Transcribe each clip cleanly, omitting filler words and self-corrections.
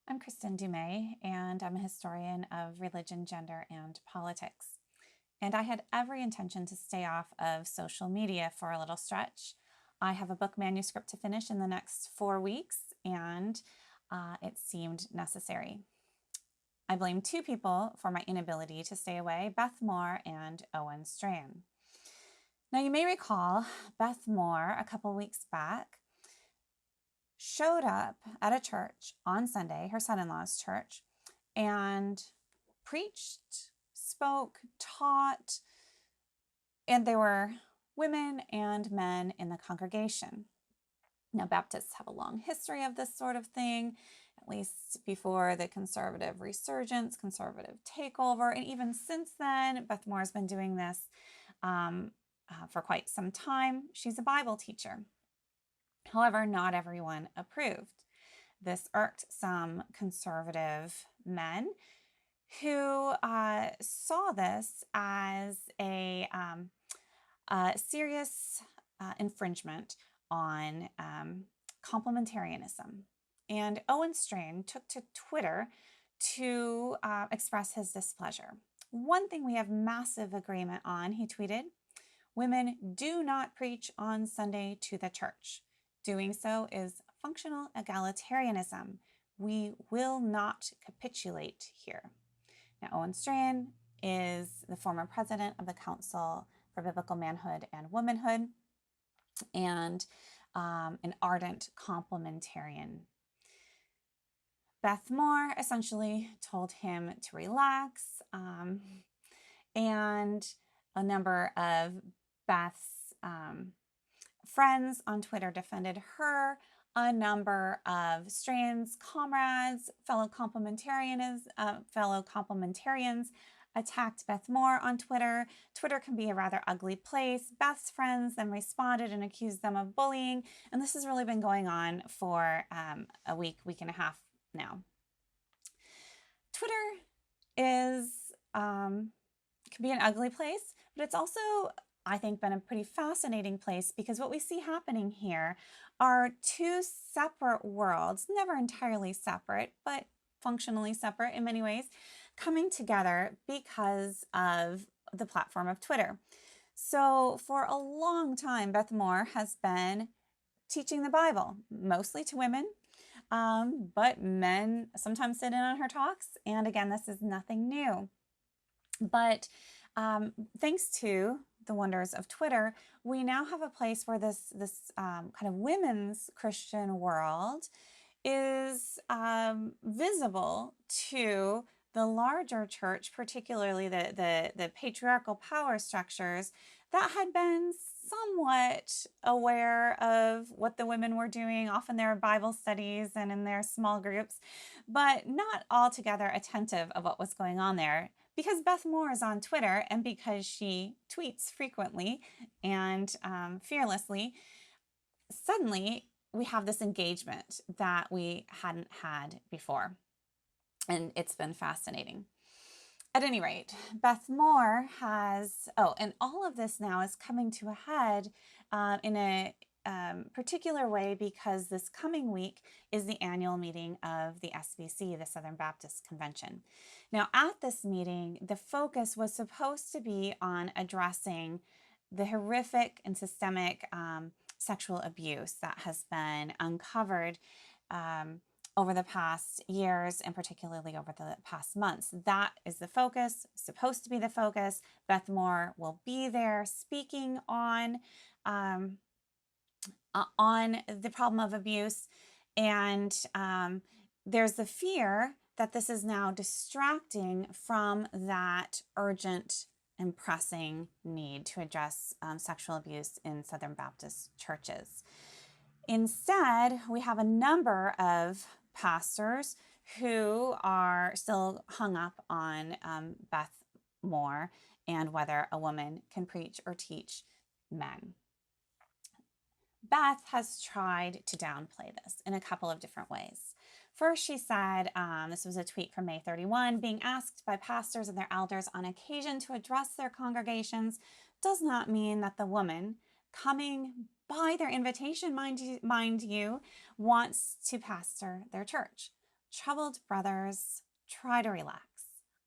I'm Kristen Dumais, and I'm a historian of religion, gender, and politics. And I had every intention to stay off of social media for a little stretch. I have a book manuscript to finish in the next 4 weeks, and it seemed necessary. I blame two people for my inability to stay away, Beth Moore and Owen Strachan. Now, you may recall Beth Moore, a couple weeks back, showed up at a church on Sunday, her son-in-law's church, and preached, spoke, taught, and there were women and men in the congregation. Now, Baptists have a long history of this sort of thing, at least before the conservative resurgence, conservative takeover, and even since then, Beth Moore has been doing this for quite some time. She's a Bible teacher. However, not everyone approved. This irked some conservative men who saw this as a serious infringement on complementarianism. And Owen Strachan took to Twitter to express his displeasure. One thing we have massive agreement on, he tweeted, women do not preach on Sunday to the church. Doing so is functional egalitarianism. We will not capitulate here. Now, Owen Strachan is the former president of the Council for Biblical Manhood and Womanhood and an ardent complementarian. Beth Moore essentially told him to relax, and a number of Beth's friends on Twitter defended her. A number of Strachan's comrades, fellow complementarians attacked Beth Moore on Twitter. Twitter can be a rather ugly place. Beth's friends then responded and accused them of bullying. And this has really been going on for a week and a half now. Twitter can be an ugly place, but it's also, I think, been a pretty fascinating place because what we see happening here are two separate worlds, never entirely separate, but functionally separate in many ways, coming together because of the platform of Twitter. So for a long time, Beth Moore has been teaching the Bible, mostly to women, but men sometimes sit in on her talks. And again, this is nothing new. But thanks to the wonders of Twitter, we now have a place where this kind of women's Christian world is visible to the larger church, particularly the patriarchal power structures that had been somewhat aware of what the women were doing, often their Bible studies and in their small groups, but not altogether attentive of what was going on there. Because Beth Moore is on Twitter and because she tweets frequently and fearlessly, suddenly we have this engagement that we hadn't had before. And it's been fascinating. At any rate, Beth Moore has, and all of this now is coming to a head in a particular way because this coming week is the annual meeting of the SBC, the Southern Baptist Convention. Now, at this meeting, the focus was supposed to be on addressing the horrific and systemic sexual abuse that has been uncovered over the past years and particularly over the past months. That is the focus, supposed to be the focus. Beth Moore will be there speaking on the problem of abuse. And there's the fear that this is now distracting from that urgent and pressing need to address sexual abuse in Southern Baptist churches. Instead, we have a number of pastors who are still hung up on Beth Moore and whether a woman can preach or teach men. Beth has tried to downplay this in a couple of different ways. First, she said, this was a tweet from May 31, being asked by pastors and their elders on occasion to address their congregations does not mean that the woman coming by their invitation, mind you, wants to pastor their church. Troubled brothers, try to relax.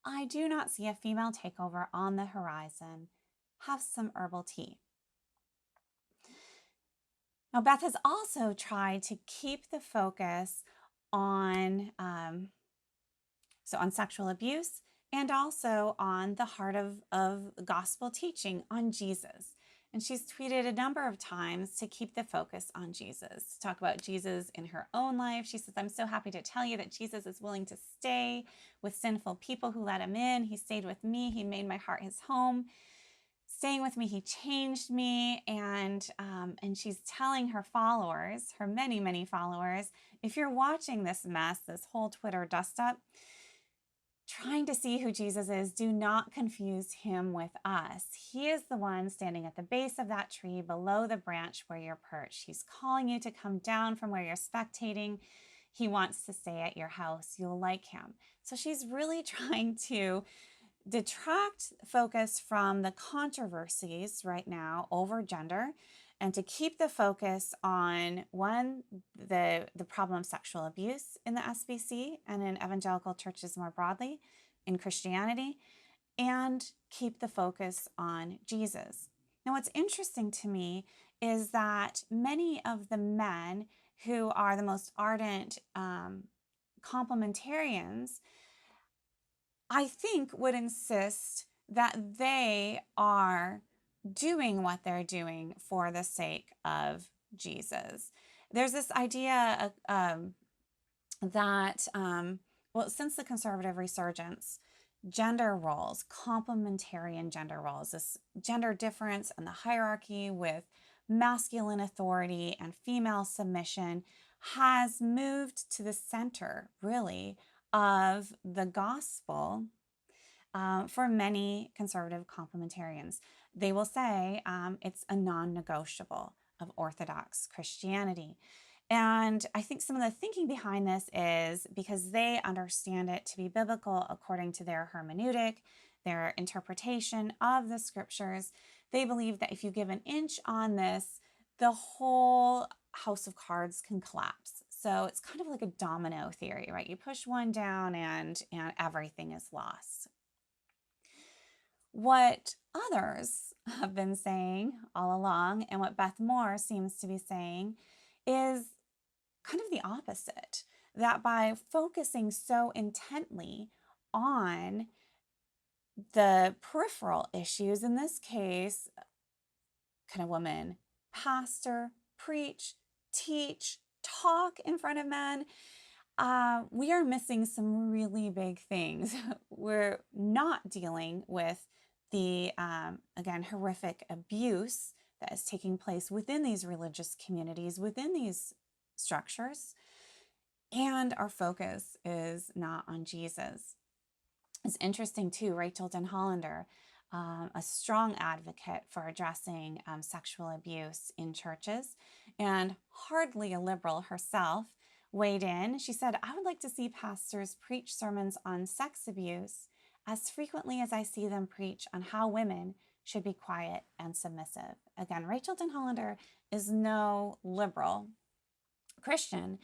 I do not see a female takeover on the horizon. Have some herbal tea. Now, Beth has also tried to keep the focus on, on sexual abuse and also on the heart of gospel teaching, on Jesus. And she's tweeted a number of times to keep the focus on Jesus, to talk about Jesus in her own life. She says, I'm so happy to tell you that Jesus is willing to stay with sinful people who let him in. He stayed with me. He made my heart his home. Staying with me, he changed me. And she's telling her followers, her many, many followers, if you're watching this mess, this whole Twitter dust up, trying to see who Jesus is, do not confuse him with us. He is the one standing at the base of that tree below the branch where you're perched. He's calling you to come down from where you're spectating. He wants to stay at your house. You'll like him. So she's really trying to detract focus from the controversies right now over gender and to keep the focus on, one, the problem of sexual abuse in the SBC and in evangelical churches more broadly, in Christianity, and keep the focus on Jesus. Now, what's interesting to me is that many of the men who are the most ardent complementarians, I think, would insist that they are doing what they're doing for the sake of Jesus. There's this idea that, since the conservative resurgence, gender roles, complementarian gender roles, this gender difference and the hierarchy with masculine authority and female submission has moved to the center, really, of the gospel for many conservative complementarians. They will say it's a non-negotiable of Orthodox Christianity. And I think some of the thinking behind this is because they understand it to be biblical according to their hermeneutic, their interpretation of the scriptures. They believe that if you give an inch on this, the whole house of cards can collapse. So it's kind of like a domino theory, right? You push one down and everything is lost. What others have been saying all along, and what Beth Moore seems to be saying, is kind of the opposite. That by focusing so intently on the peripheral issues, in this case, can a woman pastor, preach, teach, talk in front of men? We are missing some really big things. We're not dealing with the, again, horrific abuse that is taking place within these religious communities, within these structures. And our focus is not on Jesus. It's interesting too, Rachel Denhollander, a strong advocate for addressing sexual abuse in churches and hardly a liberal herself, weighed in. She said, I would like to see pastors preach sermons on sex abuse as frequently as I see them preach on how women should be quiet and submissive. Again, Rachel Denhollander is no liberal Christian,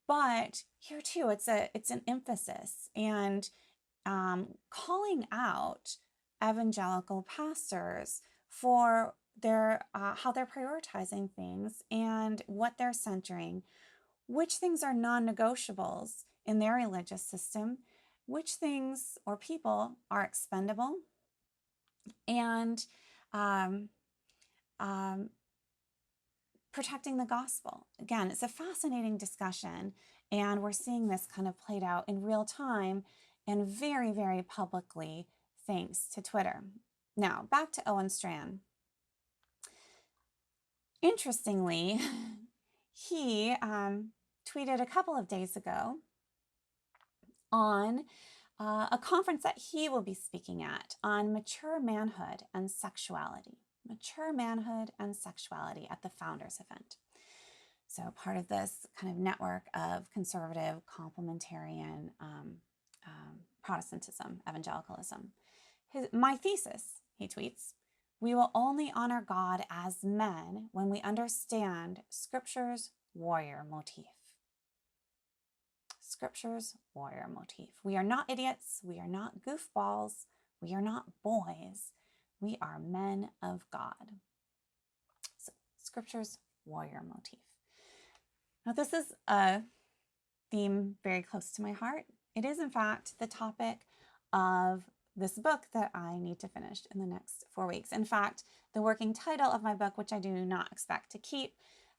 but here too, it's an emphasis and calling out evangelical pastors for their how they're prioritizing things and what they're centering, which things are non-negotiables in their religious system, which things or people are expendable, and protecting the gospel. Again, it's a fascinating discussion, and we're seeing this kind of played out in real time and very, very publicly thanks to Twitter. Now, back to Owen Strachan. Interestingly, he tweeted a couple of days ago on a conference that he will be speaking at on mature manhood and sexuality. Mature manhood and sexuality at the Founders event. So part of this kind of network of conservative, complementarian Protestantism, evangelicalism. My thesis, he tweets, we will only honor God as men when we understand Scripture's warrior motif. Scripture's warrior motif. We are not idiots. We are not goofballs. We are not boys. We are men of God. So, Scripture's warrior motif. Now, this is a theme very close to my heart. It is, in fact, the topic of this book that I need to finish in the next 4 weeks. In fact, the working title of my book, which I do not expect to keep,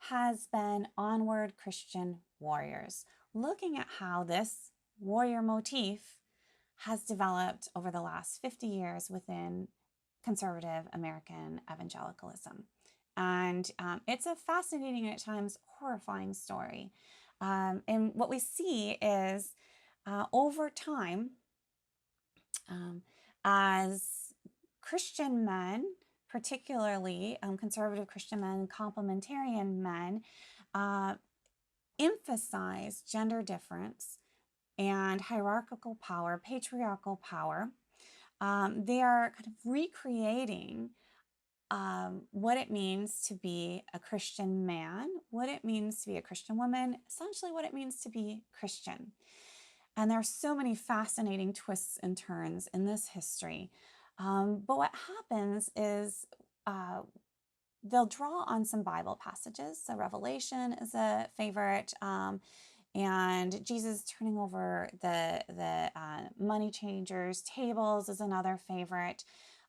has been Onward Christian Warriors, looking at how this warrior motif has developed over the last 50 years within conservative American evangelicalism. And it's a fascinating and at times horrifying story. And what we see is over time, as Christian men, particularly conservative Christian men, complementarian men, emphasize gender difference and hierarchical power, patriarchal power. They are kind of recreating what it means to be a Christian man, what it means to be a Christian woman, essentially what it means to be Christian. And there are so many fascinating twists and turns in this history. But what happens is they'll draw on some Bible passages. So Revelation is a favorite, and Jesus turning over the money changers' tables is another favorite.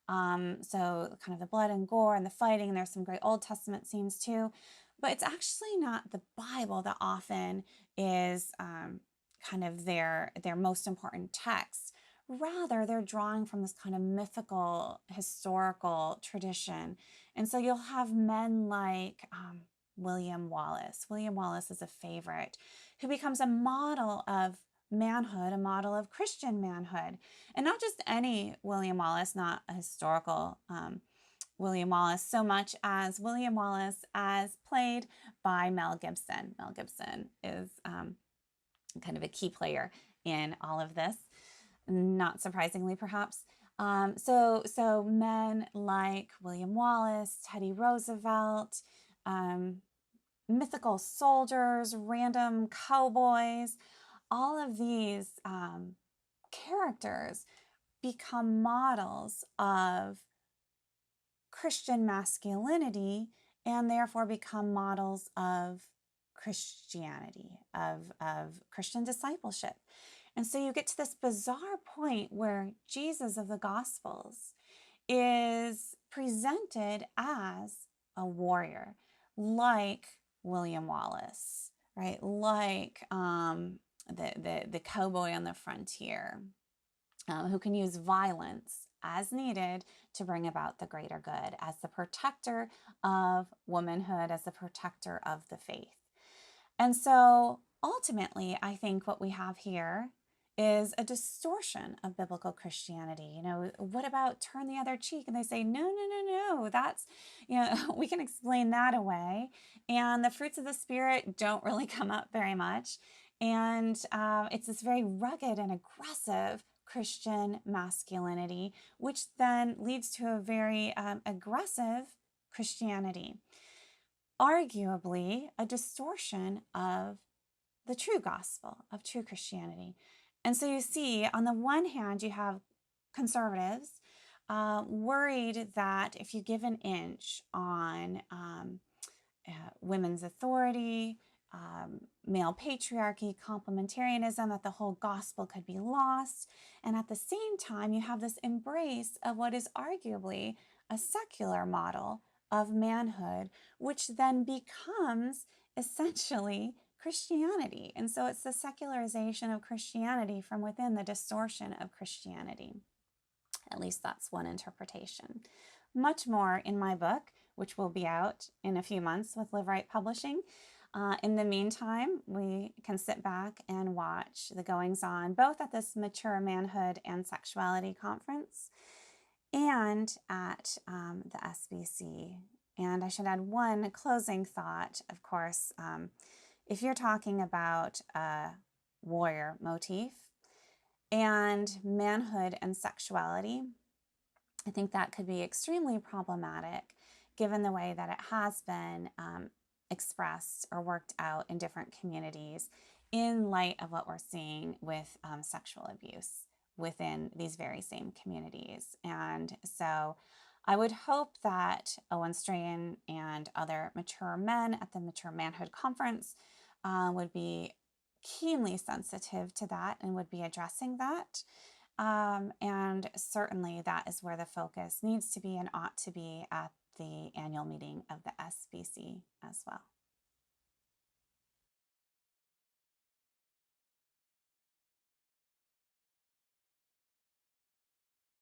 So kind of the blood and gore and the fighting, and there's some great Old Testament scenes too. But it's actually not the Bible that often is kind of their most important text. Rather, they're drawing from this kind of mythical, historical tradition. And so you'll have men like William Wallace. William Wallace is a favorite, who becomes a model of manhood, a model of Christian manhood. And not just any William Wallace, not a historical William Wallace, so much as William Wallace as played by Mel Gibson. Mel Gibson is kind of a key player in all of this, not surprisingly perhaps. So men like William Wallace, Teddy Roosevelt, mythical soldiers, random cowboys, all of these characters become models of Christian masculinity and therefore become models of Christianity, of Christian discipleship. And so you get to this bizarre point where Jesus of the Gospels is presented as a warrior, like William Wallace, right? Like the cowboy on the frontier, who can use violence as needed to bring about the greater good, as the protector of womanhood, as the protector of the faith. And so ultimately, I think what we have here is a distortion of biblical Christianity. You know, what about turn the other cheek? And they say, no, that's, we can explain that away. And the fruits of the Spirit don't really come up very much. And it's this very rugged and aggressive Christian masculinity, which then leads to a very aggressive Christianity. Arguably a distortion of the true gospel, of true Christianity. And so you see, on the one hand, you have conservatives worried that if you give an inch on women's authority, male patriarchy, complementarianism, that the whole gospel could be lost. And at the same time, you have this embrace of what is arguably a secular model of manhood, which then becomes essentially Christianity. And so it's the secularization of Christianity from within, the distortion of Christianity. At least that's one interpretation. Much more in my book, which will be out in a few months with Live Right Publishing. In the meantime, we can sit back and watch the goings-on, both at this Mature Manhood and Sexuality Conference and at the SBC. And I should add one closing thought, of course. If you're talking about a warrior motif and manhood and sexuality, I think that could be extremely problematic given the way that it has been expressed or worked out in different communities in light of what we're seeing with sexual abuse within these very same communities. And so I would hope that Owen Strachan and other mature men at the Mature Manhood Conference would be keenly sensitive to that and would be addressing that. And certainly that is where the focus needs to be and ought to be at the annual meeting of the SBC as well.